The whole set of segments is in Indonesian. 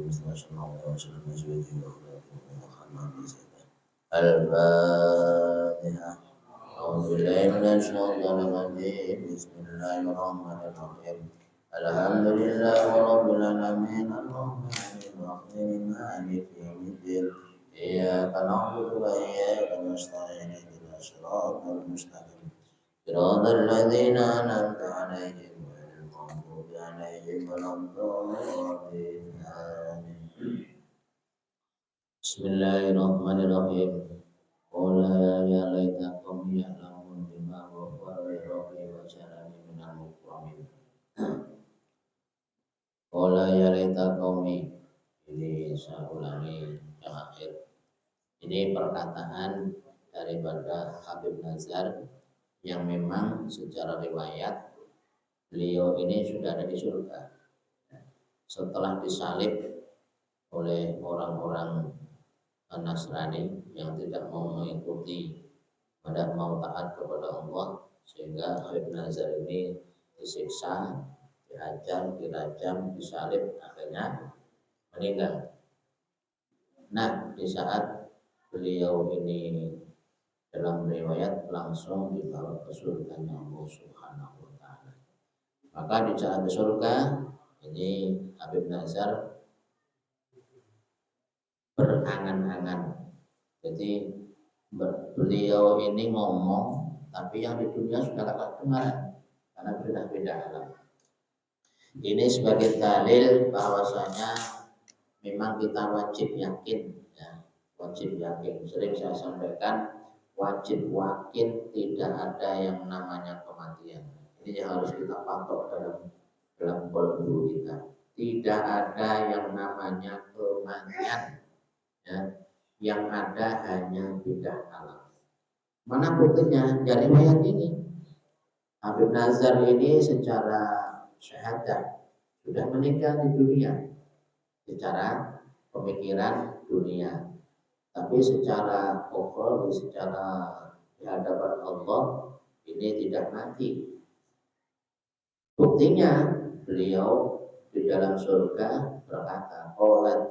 مثل الله وسلم أزواجه وأولاده ومحمد بسيطة الفاتحة. أعوذ بالله من الشيطان الرجيم. بسم الله الرحمن الرحيم. الحمد لله رب العالمين الرحمن الرحيم مالك يوم الدين. إياك نعبد وإياك نستعين اهدنا الصراط المستقيم صراط الذين أنعمت عليهم غير المغضوب عليهم ولا الضالين. آمين. بسم الله الرحمن الرحيم. قل يا ليت قومي يعلمون بما غفر لي ربي وجعلني من المكرمين. قل يا ليت قومي. Ini saya ulangi yang akhir. Ini perkataan daripada Habib Nazar yang memang secara riwayat beliau ini sudah ada di surga setelah disalib oleh orang-orang Nasrani yang tidak mau mengikuti, tidak mau taat kepada Allah, sehingga Habib Nazar ini disiksa, dihajar, dirajam, disalib, akhirnya meninggal. Nah, di saat beliau ini dalam riwayat langsung dibawa ke surganya Allah Subhanahu wa Ta'ala. Maka di saat di surga ini Habib Nazar berangan-angan. Jadi beliau ini ngomong, tapi yang di dunia sudah tak dengar karena sudah beda alam. Ini sebagai dalil bahwasanya memang kita wajib yakin, ya, wajib yakin. Sering saya sampaikan, wajib yakin tidak ada yang namanya kematian. Ini yang harus kita patok dalam kolbu kita. Tidak ada yang namanya kematian, ya. Yang ada hanya beda alam. Mana buktinya? Dari riwayat ini. Habib Nazar ini secara syahadat sudah meninggal di dunia secara pemikiran dunia, tapi secara ukhrawi, secara di hadapan Allah ini tidak mati. Buktinya beliau di dalam surga berkata, "Qalat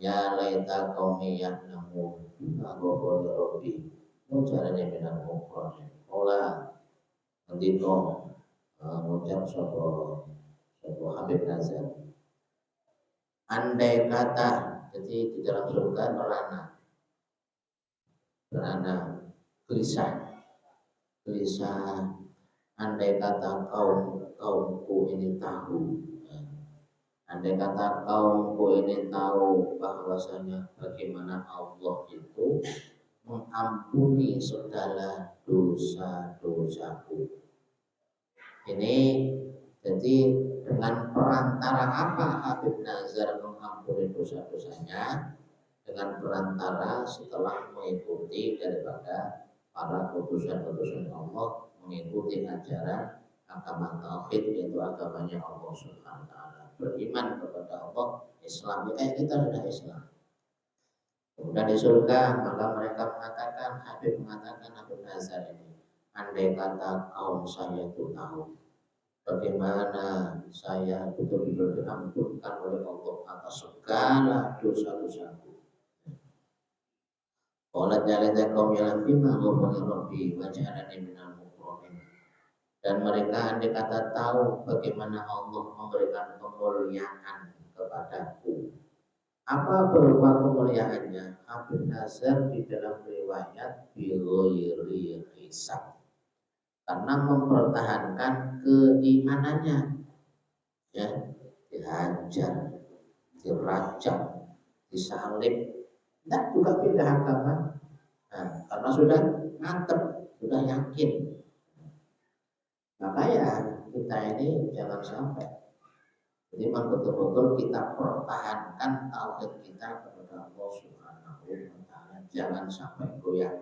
ya laita qaumi ya'lamun bima ghafara rabbi wa ja'alani minal mukramin." Qala ngendika ngucap sapa Habib Nazar, andai kata, jadi di dalam surga berana gelisah, andai kata kaumku ini tahu, andai kata kaumku ini tahu bahwasanya bagaimana Allah itu mengampuni segala dosa-dosaku. Ini jadi dengan perantara apa Habib Nazar mengampuni dosa-dosanya? Dengan perantara setelah mengikuti daripada para utusan-utusan Allah, mengikuti ajaran agama tauhid, yaitu agamanya Allah Subhanahu wa Ta'ala. Beriman kepada Allah, Islam, kayak kita sudah Islam. Kemudian di surga, maka mereka mengatakan, Habib Nazar ini, andai kata kaum saya itu tahu bagaimana saya betul-betul diampunkan oleh Allah atas segala dosa-dosaku. Qala jalada qaum yalfima ghafara rabbi wa ja'alani minal mukramin. Dan mereka andai kata tahu bagaimana Allah memberikan kemuliaan kepadaku. Apa berupa kemuliaannya? Habib Nazar di dalam riwayat bighairi hisab, karena mempertahankan keimanannya, ya, dihajar, dirajam, disalib, tidak juga pindah agama, karena sudah mantap, sudah yakin. Maka ya kita ini jangan sampai, jadi betul-betul kita pertahankan tauhid kita kepada Allah Subhanahu wa Ta'ala, jangan sampai goyah.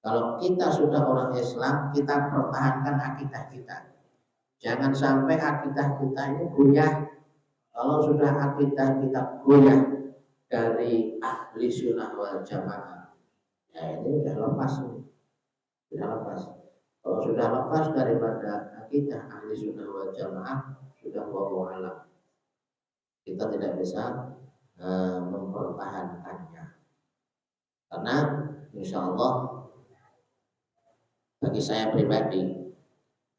Kalau kita sudah orang Islam, kita pertahankan akidah kita. Jangan sampai akidah kita ini goyah. Kalau sudah akidah kita goyah dari ahli sunnah wal jamaah, ya ini sudah lepas. Sudah lepas. Kalau sudah lepas daripada akidah ahli sunnah wal jamaah, sudah wallahu alam. Kita tidak bisa mempertahankannya. Karena insya Allah bagi saya pribadi,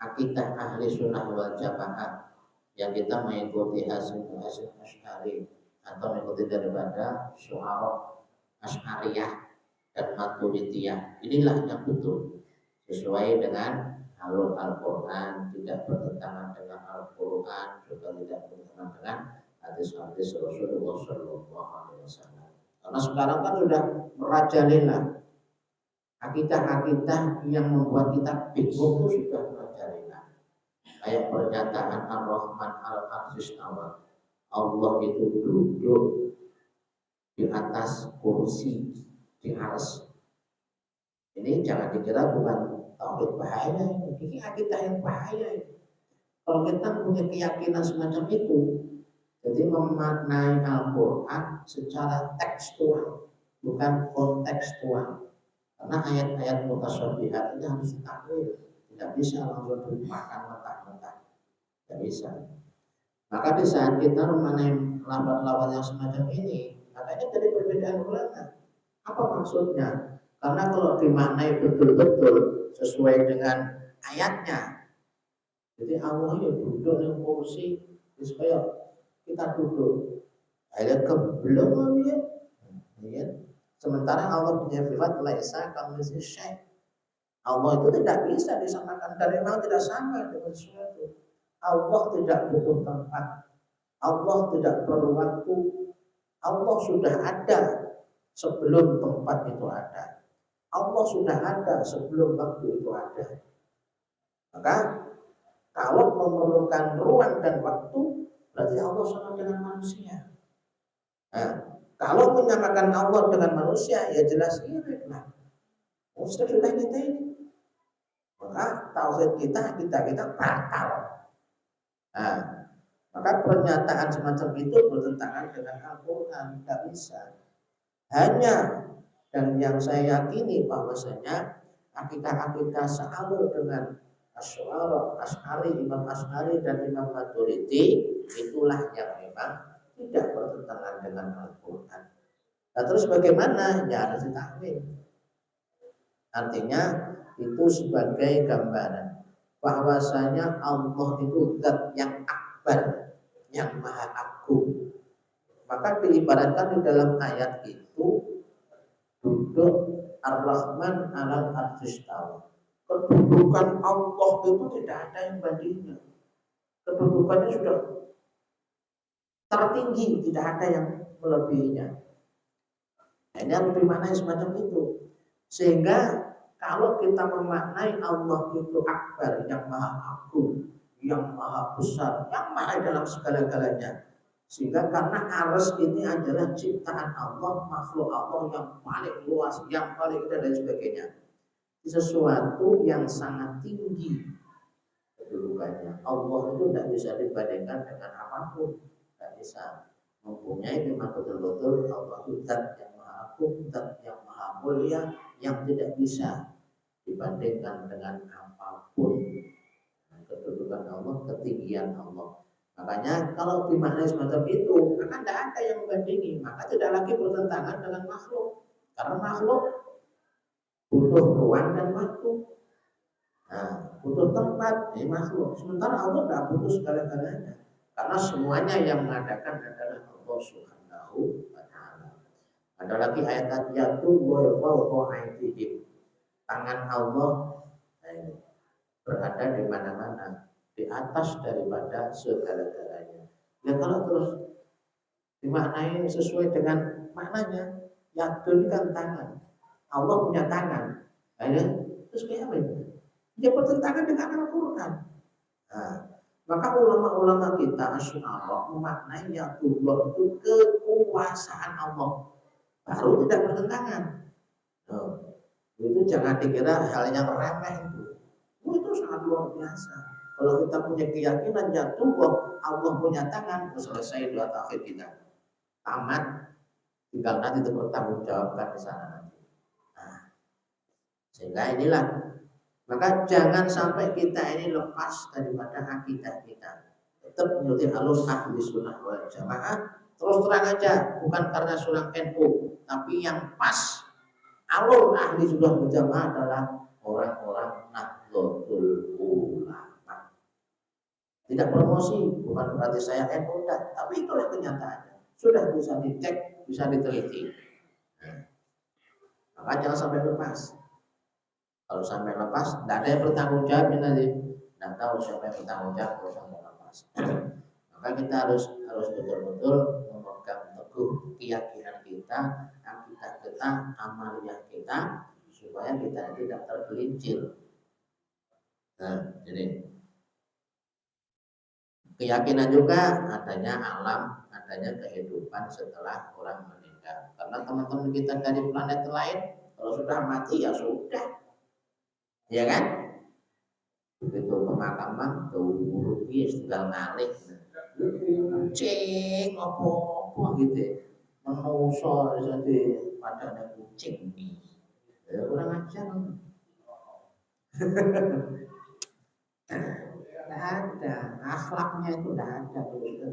akidah ahli sunnah wal jamaah yang kita mengikuti hasil Asy'ari atau mengikuti daripada Syu'ara Asy'ariyah dan Maturidiyah, inilah yang betul sesuai dengan alur Al-Quran, tidak bertentangan dengan Al-Quran, juga tidak bertentangan dengan hadis-hadis Rasulullah SAW. Karena sekarang kan sudah merajalela akidah-akidah yang membuat kita bingung itu sudah merajalela. Kayak pernyataan Ar-Rahman Al-Aziz Istawa, Allah itu duduk di atas kursi di arsy. Ini jangan dikira bukan tauhid bahaya, ini akidah yang bahaya. Kalau kita punya keyakinan semacam itu, jadi memaknai Al-Quran secara tekstual, bukan kontekstual. Karena ayat-ayat mutasyabihat ini harus ditakwil, tidak bisa langsung dimakan mentah-mentah, tidak bisa. Maka di saat kita memaknai lafaz-lafaz yang semacam ini, makanya jadi perbedaan ulama. Apa maksudnya? Karena kalau dimaknai betul-betul sesuai dengan ayatnya, jadi Allah ya duduk di kursi, supaya kita duduk. Ayat kebelum ya. Sementara Allah punya sifat laisa kamitslihi syai'. Allah itu tidak bisa disamakan dan memang tidak sama dengan sesuatu. Allah tidak butuh tempat. Allah tidak perlu waktu. Allah sudah ada sebelum tempat itu ada. Allah sudah ada sebelum waktu itu ada. Maka kalau memerlukan ruang dan waktu, berarti Allah sama dengan manusia. Nah, kalau menyamakan Allah dengan manusia, ya jelas irit lah. Sudah kita ini. Maka tauhid kita batal. Nah, maka pernyataan semacam itu bertentangan dengan Al-Quran, tidak bisa. Hanya dan yang saya yakini bahwasanya akidah-akidah sealur dengan Asy'ari, Imam Asy'ari dan Imam Maturidi itulah yang memang tidak bertentangan dengan Al-Quran. Nah, terus bagaimana? Ya harus ditakwil. Artinya itu sebagai gambaran bahwasanya Allah itu zat yang akbar, yang maha agung. Maka diibaratkan di dalam ayat itu duduk Ar-Rahman 'alal 'arsy istawa. Kedudukan Allah itu tidak ada yang bandingnya. Kedudukannya sudah tertinggi, tidak ada yang melebihinya. Nah, ini harus dimaknai semacam itu. Sehingga kalau kita memaknai Allah itu akbar, yang maha agung, yang maha besar, yang maha dalam segala-galanya. Sehingga karena arsy ini adalah ciptaan Allah, makhluk Allah yang paling luas, yang paling indah dan sebagainya. Sesuatu yang sangat tinggi kedudukannya. Allah itu tidak bisa dibandingkan dengan apapun, tidak bisa. Mempunyai memang betul-betul Allah itu zat yang maha agung, zat yang maha mulia, yang tidak bisa dibandingkan dengan apapun. Kedudukan Allah, ketinggian Allah. Makanya kalau dimaknai semacam itu, maka tidak ada yang membandingi, maka tidak lagi bertentangan dengan makhluk. Karena makhluk butuh ruang dan waktu. Nah, butuh tempat, makhluk. Sementara Allah tidak butuh segala-galanya. Karena semuanya yang mengadakan adalah Allah Subhanahu wa ta'ala. Ada lagi ayat yaitu wa fawqa aydihim. Tangan Allah berada di mana-mana, di atas daripada segala-galanya. Ya kalau terus dimaknai sesuai dengan maknanya, yadul kan tangan. Allah punya tangan. Nah, terus kayak apa itu? Dia bertentangan dengan Al-Quran. Nah, maka ulama-ulama kita Asy'ari memaknai yadullah itu kekuasaan Allah, baru tidak bertentangan. Itu jangan dikira hal yang remeh itu. Itu sangat luar biasa. Kalau kita punya keyakinan yadullah, Allah punya tangan, selesai dua tauhid kita. Tamat, tinggal nanti itu bertanggung jawabkan di sana nanti. Nah, sehingga inilah, maka jangan sampai kita ini lepas daripada akidah kita. Tetap menjadi alur ahli sunnah wal jamaah, Terus terang aja, bukan karena surah NU, tapi yang pas alur ahli sunnah wal jamaah adalah orang-orang Nahdlatul Ulama. Tidak promosi, bukan berarti saya NU, tapi itulah kenyataannya. Sudah bisa dicek, bisa diteliti. Maka jangan sampai lepas. Kalau sampai lepas, tidak ada yang bertanggung jawab nanti. Tidak tahu siapa yang bertanggung jawab kalau sampai lepas. Maka kita harus betul-betul memegang teguh keyakinan kita, akidah kita, amaliyah kita, supaya kita tidak tergelincir. Nah, jadi keyakinan juga adanya alam, adanya kehidupan setelah orang meninggal. Karena teman-teman kita dari planet lain, kalau sudah mati ya sudah, ya kan? Begitu pemakaman, tuh rugi tinggal ngalih, kucing apa gitu, menusol jadi padanya kucing nih, ya, kurang ajar. Tidak ada, akhlaknya itu tidak ada begitu.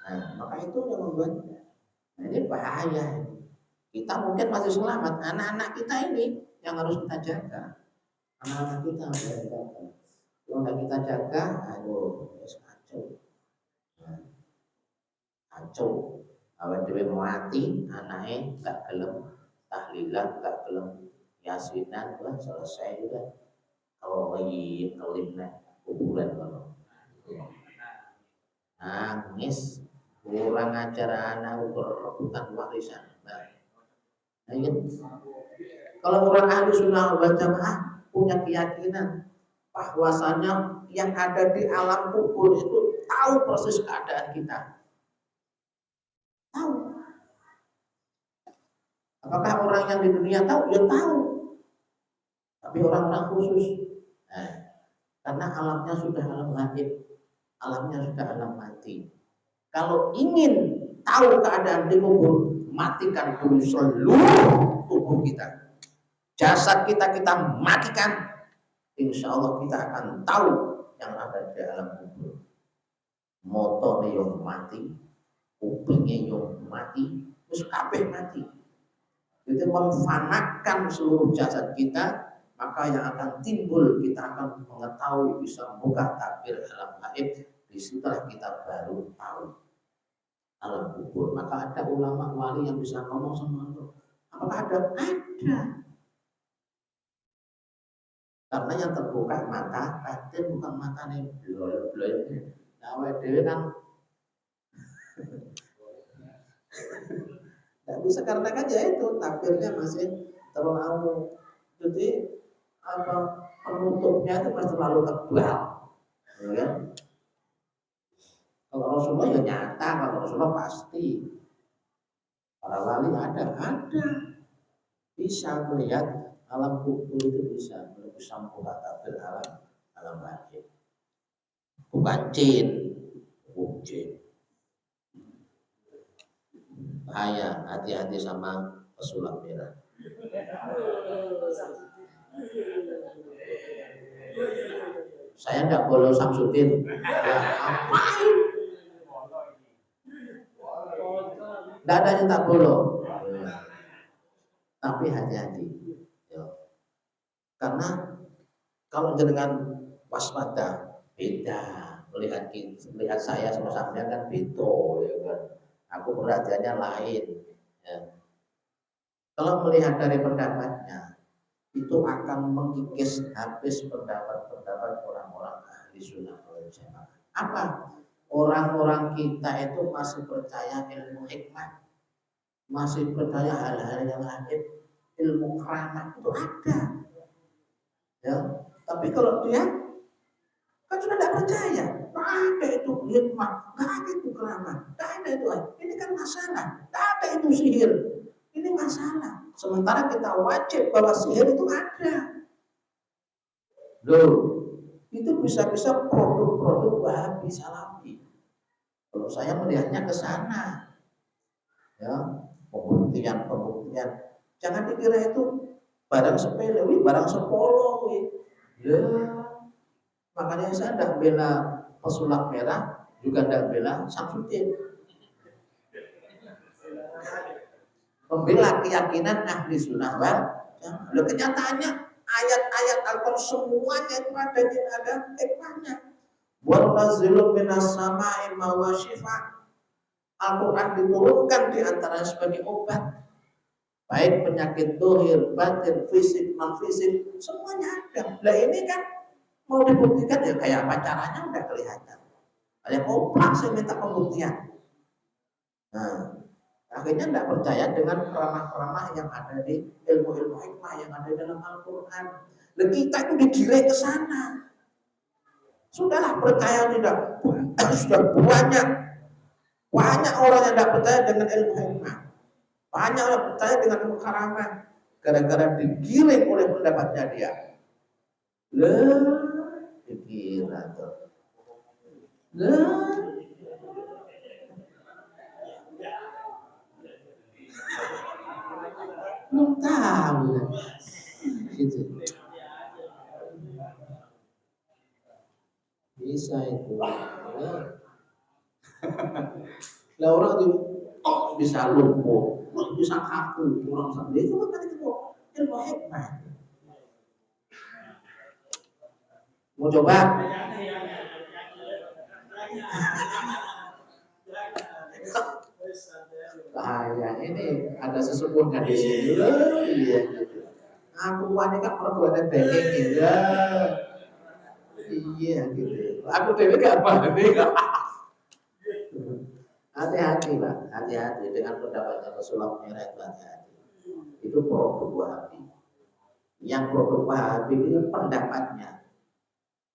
Nah, maka itu yang membuat ini bahaya. Kita mungkin masih selamat, anak-anak kita ini yang harus kita jaga. Anak-anak kita harus kita jaga. Kalau tidak kita jaga, aduh, kacau. Kacau. Awal dewe mati, anaknya tak gelem tahlilan, tak gelem yasinan, kan selesai juga. Kalau lagi kelimnya kuburan kalau nangis, kurang ajar anak berebutan warisan. Nah, kalau orang ahli sunnah wal jamaah punya keyakinan bahwasanya yang ada di alam kubur itu tahu proses keadaan kita. Tahu. Apakah orang yang di dunia tahu? Ya tahu. Tapi orang-orang khusus. Nah, karena alamnya sudah alam gaib, alamnya sudah alam mati. Kalau ingin tahu keadaan di kubur, matikan dulu seluruh tubuh kita. Jasad kita matikan, insya Allah kita akan tahu yang ada di alam kubur. Motornya yang mati, kupingnya yang mati, terus kabeh mati. Itu memfanakan seluruh jasad kita, maka yang akan timbul kita akan mengetahui, bisa membuka tabir alam gaib. Disitulah kita baru tahu alam kubur. Maka ada ulama wali yang bisa ngomong sama Allah. Apakah ada? Ada. Karena yang terbuka mata batin, bukan mata nih bloy-bloy. Nah, dewe kan tidak bisa, karena kan ya itu tabirnya masih terlalu, jadi apa, penutupnya itu masih terlalu tebal, ya. Kalau Rasulullah ya nyata, kalau Rasulullah pasti. Para wali ada bisa melihat alam kubur, itu bisa membuka tabir alam gaib. Bukan jin, bahaya, hati-hati sama pesulap merah. Saya tidak boleh Samsudin. Ya, apain? Tidak ada yang tak boleh. Tapi hati-hati. Ya. Karena kalau dengan waspada, beda. Melihat saya sama sampean kan beda, ya kan. Aku perhatiannya lain. Ya. Kalau melihat dari pendapatnya, itu akan mengikis habis pendapat-pendapat orang-orang ahli sunnah wal jamaah. Apa? Orang-orang kita itu masih percaya ilmu hikmah, masih percaya hal-hal yang gaib, ilmu keramat itu ada. Ya, tapi kalau dia kan sudah tidak percaya, nggak ada itu hikmah, nggak ada itu keramat, nggak ada itu. Ini kan masalah, nggak ada itu sihir. Ini masalah. Sementara kita wajib bahwa sihir itu ada. Loh, itu bisa-bisa produk-produk Wahabi Salafi. Kalau saya melihatnya ke sana, ya, pembuktian. Jangan dikira itu barang sepele, barang sepolo, ya. Makanya saya tidak bela pesulap merah, juga tidak bela Samsudin. Pembela keyakinan ahli sunnah wal jamaah. Loh, kenyataannya ayat-ayat Al-Quran semuanya itu ada hikmahnya. Wa nunazzilu minas sama'i ma huwa syifaa. Al-Quran diturunkan di antara sebagai obat. Baik penyakit dohir, batin, fisik, non fisik, semuanya ada. Nah ini kan mau dibuktikan ya kayak apa caranya udah kelihatan. Kayak oplak saya minta pembuktian. Nah, akhirnya tidak percaya dengan peramah-peramah yang ada di ilmu-ilmu hikmah yang ada dalam Al-Quran. Dan kita itu digiring ke sana. Sudahlah percaya tidak? Sudah banyak orang yang tidak percaya dengan ilmu hikmah. Banyak orang percaya dengan ilmu karamah. Gara-gara digiring oleh pendapatnya dia. Dikira tuh. Belum tahu gitu. Bisa itu. Lah orang itu bisa lumpuh, bisa kaku, orang sampai itu kan itu ilmu hikmah. Mau coba? Bahaya ini ada sesepuhnya di sini. Iya. Aku wanita perbuatan bengeng ya. Iya gitu. Aku dewe gak paham. Hati-hati Pak, hati-hati dengan pendapatnya Rasulullah menyeret hati-hati. Itu produk Wahabi. Yang produk Wahabi itu pendapatnya,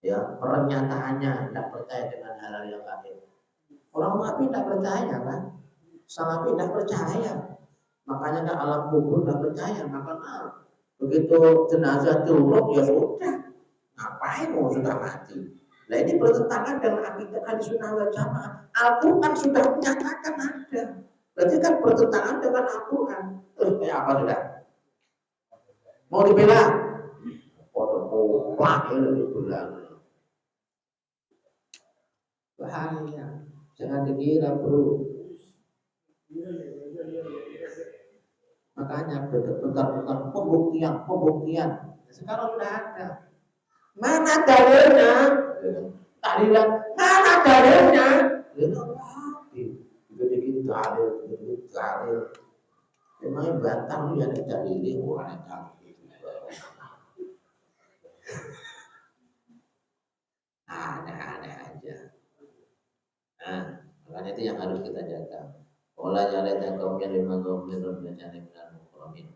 ya pernyataannya tidak percaya dengan hal-hal yang gaib. Orang Wahabi tidak percaya Pak. Salafi tidak percaya. Makanya ke alam kubur tidak percaya. Makanya begitu jenazah turun ya sudah. Ngapain mau sudah mati? Nah ini bertentangan dengan akidah Ahlussunnah wal Jamaah. Al-Quran sudah menyatakan ada. Berarti kan bertentangan dengan Al-Quran. Kayak apa sudah? Mau dibela? Podo-podo ya lebih bilang. Bahaya. Jangan dikira bro. Makanya bentar-bentar pembuktian. Sekarang sudah ada. Mana dalilnya? Tahlilan, mana dalilnya? Begitu dalil. Memangnya bantah lu yang dalilin orang yang dalil. Aneh-aneh aja. Nah, makanya itu yang harus kita jaga. Olah jalan kaum yang dimanggung dan jangan mukromin.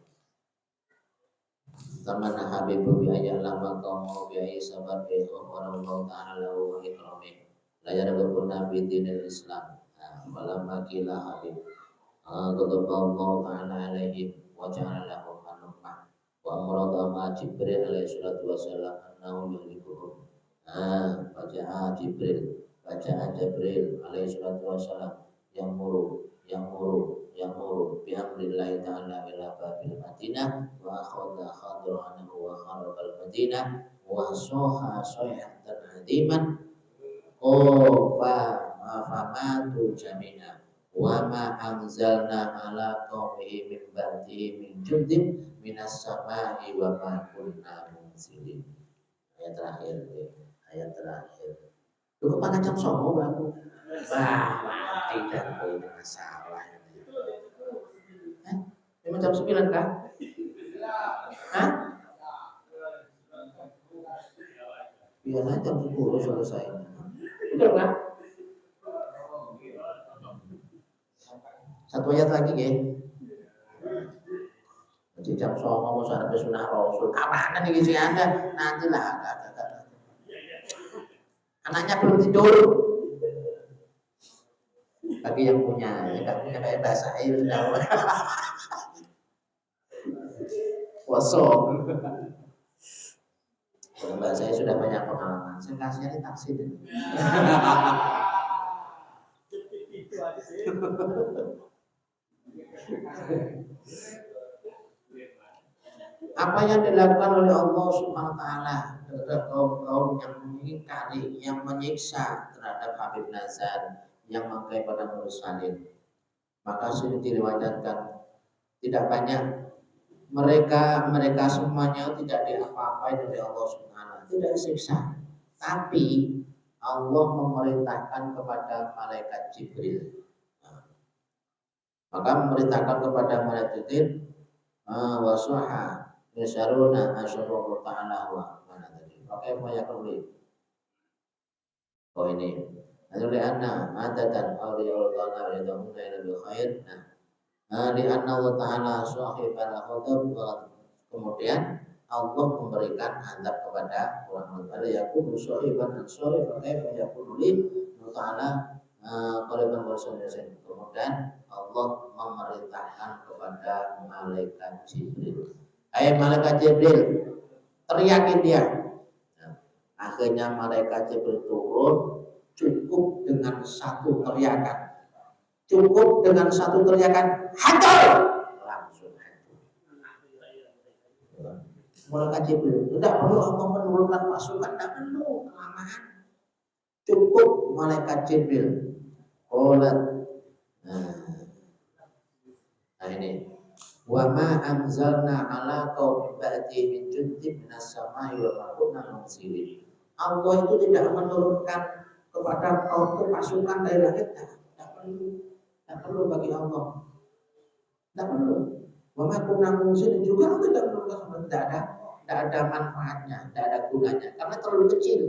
Tamana habibu bi ayat lama kaum bi ayat sabar bi orang Allah Ta'ala wa ikrami la yarabuna fi dinil Islam walamma kila habib ghadab Allah Ta'ala alaihim wa ja'ala lahum manufah wa amrada ma Jibril alaihi salatu wassalam annahu yuhlikuhum baca Jibril alaihi salatu wassalam yang muru bi amrillahi ta'ala ila babil Madinah wa akhadha khadra'an wa kharabal Madinah wa soha soyhatan hadiman famatu jami'a wa ma anzalna ala qawmihi min ba'dihi min jundin minas sama'i wa ma kunna munzilin. Ayat terakhir itu pada jam sombong aku tidak punya masalah. Memang jam 9 kah? Hah? Biasanya jam 10 selesai. Betul kan? Satu ayat lagi ya. Jadi jam 9 mau sampai sunnah Rasul. Kapan nih sih Anda? Nantilah agak. Anaknya belum tidur. Bagi yang punya, yang punya kayak bahasa air sudah. Kosong. Kalau mbak saya sudah banyak pengalaman, saya kasih taksi deh. Apa yang dilakukan oleh Allah Subhanahu wa Ta'ala terhadap kaum yang mengingkari, yang menyiksa terhadap Habib Nazar, yang mengklaim pada mursalin, maka sudah diriwayatkan tidak banyak. Mereka semuanya tidak diapa-apain oleh Allah Subhanahu, tidak disiksa. Tapi Allah memerintahkan kepada malaikat Jibril. Maka memerintahkan kepada malaikat Jibril wasuha yasaruna asyarullah ta'ala wa mana tadi. Oke, banyak kali. Oh ini. Lalu anna adatan awliyaul qadar yad'una ila bil khair. Di anna Allah Ta'ala sahibal khadab, kemudian Allah memberikan adab kepada orang pada yakun sahiban dan sahib kaifa yakun li Ta'ala qariban wasallam. Kemudian Allah memerintahkan kepada malaikat Jibril. Malaikat Jibril, teriakin dia. Akhirnya malaikat Jibril turun, cukup dengan satu teriakan. Cukup dengan satu teriakan, hancur, langsung hancur. Malaikat Jibril, tidak perlu Allah menurunkan pasukan, tidak perlu kelamaan. Cukup malaikat Jibril. Nah ini, wa ma anzalna ala qaumi ba'di min jundin minas samai wa ma kunna munzilin. Allah itu tidak menurunkan kepada kaum pasukan dari langit, tidak perlu. Tidak perlu bagi Allah, tidak perlu. Wama kunna munzilin juga tidak perlu, tidak ada manfaatnya, tidak ada gunanya karena terlalu kecil.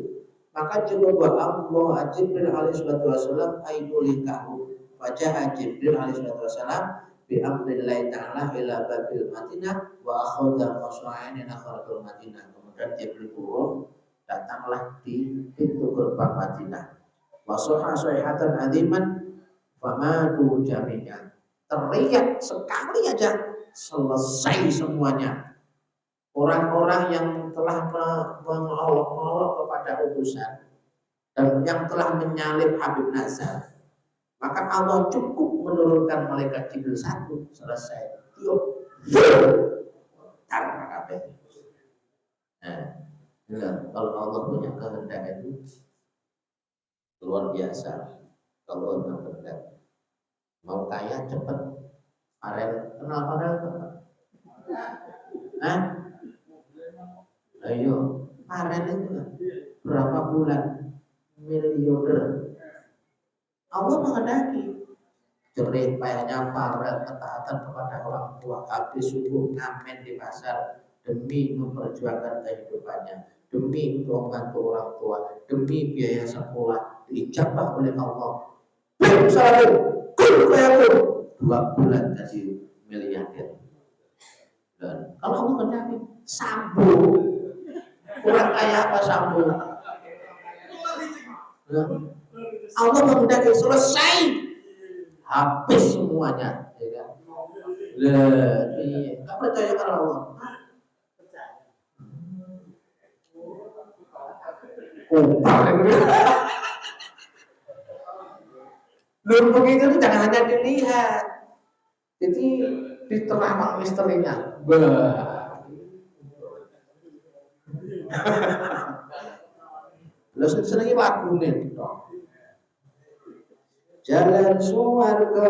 Maka coba Allah Jibril alaihi wasallam aidulikahu. Wajah Jibril alaihi wasallam bi amrillahi ta'ala ila babil Madinah wa akhadha mas'ain akhratul Madinah. Kemudian Jibril turun, datanglah di pintu gerbang Madinah. Wa sahihatan aziman famatu jami'an. Teriak sekali aja selesai semuanya. Orang-orang yang telah mengolok-olok kepada utusan dan yang telah menyalib Habib Nazar, maka Allah cukup menurunkan malaikat Jibril satu, selesai. Tiup, tar kabeh. Nah, kalau Allah punya kehendak itu luar biasa. Kalau Allah kehendak, mau kaya cepat, Farel, kenal Farel? Ayo, Farel itu berapa bulan miliarder. Allah menghendaki jerih payahnya Farel ketaatan kepada orang tua, habis subuh ngamen di pasar demi memperjuangkan kehidupannya, demi untuk membantu orang tua, demi biaya sekolah, diijabah oleh Allah. Assalamualaikum, 2 bulan jadi miliarder. Dan kalau Allah menghendaki, sambung. Kurang kaya apa sambung? Allah menghendaki selesai, habis semuanya. Nggak percaya karena Allah. Lumpur itu jangan hanya dilihat, jadi diterawang misterinya. Terus sering lagu nih, jalan swarga.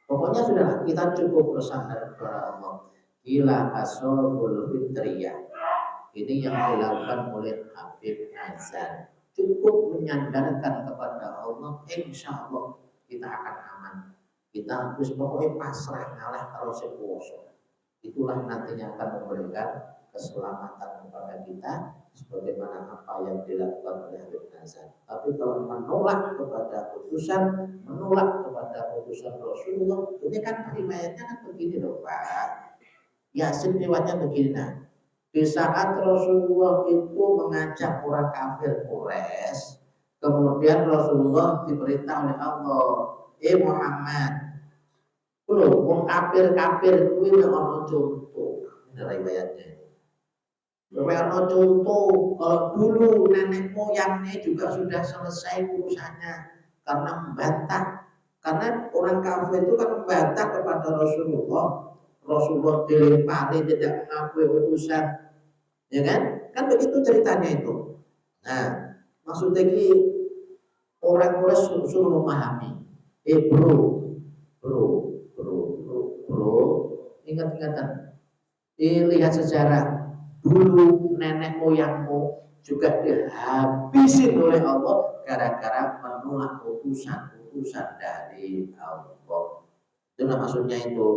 Pokoknya sudah, kita cukup bersandar kepada Allah. Ila asobul fitriyah. Ini yang dilakukan oleh Habib Nazar. Cukup menyandarkan kepada Allah, insya Allah kita akan aman. Kita harus pokoknya pasrah ngalah kalau sepuasa. Itulah nantinya akan memberikan keselamatan kepada kita, sebagaimana apa yang dilakukan oleh Habib Nazar. Tapi kalau menolak kepada putusan, menolak kepada putusan Rasulullah, ini kan riwayatnya kan begini loh Pak. Yasin riwayatnya begini. Nah, di saat Rasulullah itu mengajak orang kafir Quraisy, kemudian Rasulullah diperintah oleh Allah, Muhammad, lu wong kafir kuwi ono contoh. Ini riwayatnya. Ono contoh, kalau dulu nenek moyangnya juga sudah selesai urusannya karena membantah. Karena orang kafir itu kan membantah kepada Rasulullah. Rasulullah dilempari tidak mengakui utusan, ya kan? Kan begitu ceritanya itu. Nah, maksudnya ini orang Quraisy suruh memahami. Bro, bro, bro, bro, bro, ingat-ingatan. Lihat sejarah dulu nenek moyangmu juga dihabisin oleh Allah gara-gara menolak utusan dari Allah. Itulah maksudnya itu,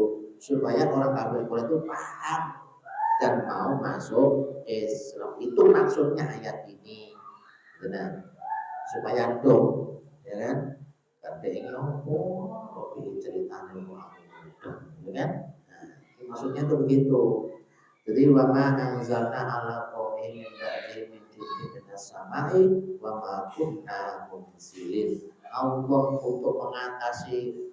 supaya orang kafir Quraisy itu paham dan mau masuk Islam. Itu maksudnya ayat ini. Benar. Supaya dong, ya kan? Karena ini lebih ceritanya ya kan? Nah, maksudnya itu begitu. Jadi wa ma anzalna ala qaumin min ba'di min minas samai wa ma kunna munzilin. Allah untuk mengatasi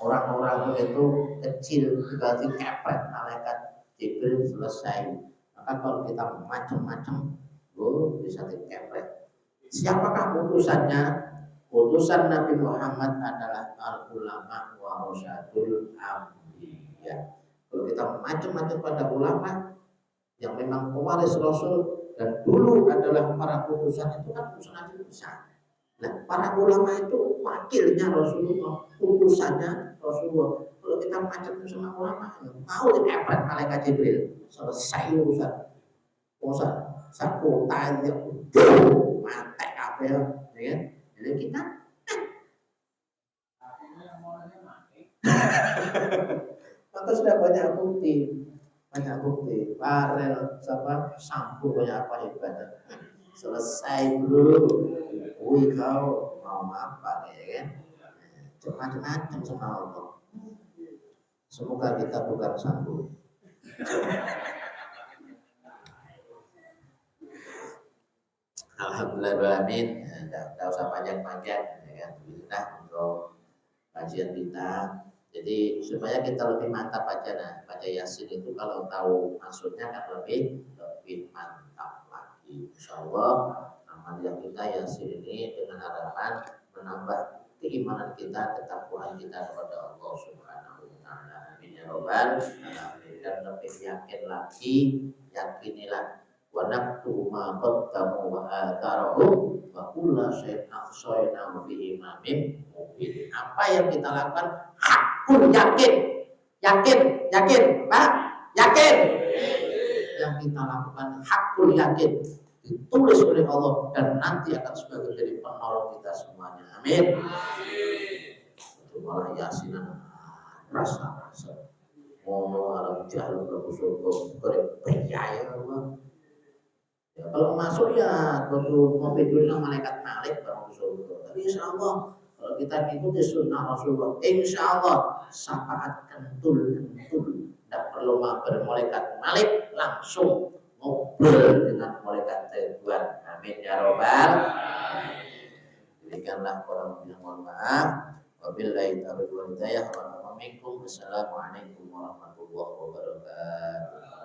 orang-orang itu kecil berarti kepret malaikat Jibril selesai. Maka kalau kita macam-macam, bisa dikepret. Siapakah utusannya? Utusan Nabi Muhammad adalah al-ulama wa rasyadul anbiya. Kalau kita macam-macam pada ulama yang memang pewaris Rasul dan dulu adalah para utusan, itu kan utusan Nabi besar. Nah, para ulama itu wakilnya Rasulullah, utusannya Rasulullah. Kalau kita macam sama ulama, mau dikepret malaikat Jibril, selesai urusan. Usah sapu tanya, mati apa ya? Jadi kita maka sudah banyak bukti. Farel siapa sampo banyak apa hebatnya. Selesai bro. Wih kau mau apa ya kan? Macam-macam sama Allah. Semoga kita bukan sampo. Alhamdulillahirrahmanirrahim. Tidak usah panjang-panjang ya. Alhamdulillah untuk kajian kita. Jadi supaya kita lebih mantap aja baca Yasin itu, kalau tahu maksudnya kan lebih mantap lagi. Insyaallah amal kita Yasin ini dengan harapan menambah keimanan kita, ketakwaan kita kepada Allah Subhanahu wa taala. Amin ya rabbal alamin. Dan lebih yakin lagi, yakinilah wa naktu ma qaddamu wa atharahum wa kullu syai'in ahsaynahu fi imamin mubin. Apa yang kita lakukan hakul yakin, Pak, yakin. Yang kita lakukan hakul yakin, ditulis oleh Allah dan nanti akan sebagai jadi penolong kita semuanya. Amin. Malah Yasinan rasa-rasa ngomong alam jalan ke surga berbayar Allah. Ya, kalau masuk ya perlu ngobrol sama malaikat Malik baru surga. Tapi insya Allah kalau kita ikuti sunnah Rasulullah, insya Allah syafaat kentul. Tidak perlu malaikat Malik, langsung ngobrol dengan malaikat Tuhan. Amin ya robbal. Berikanlah orang yang mohon maaf. Wabillahi taufiq wal hidayah. Wassalamualaikum warahmatullahi wabarakatuh.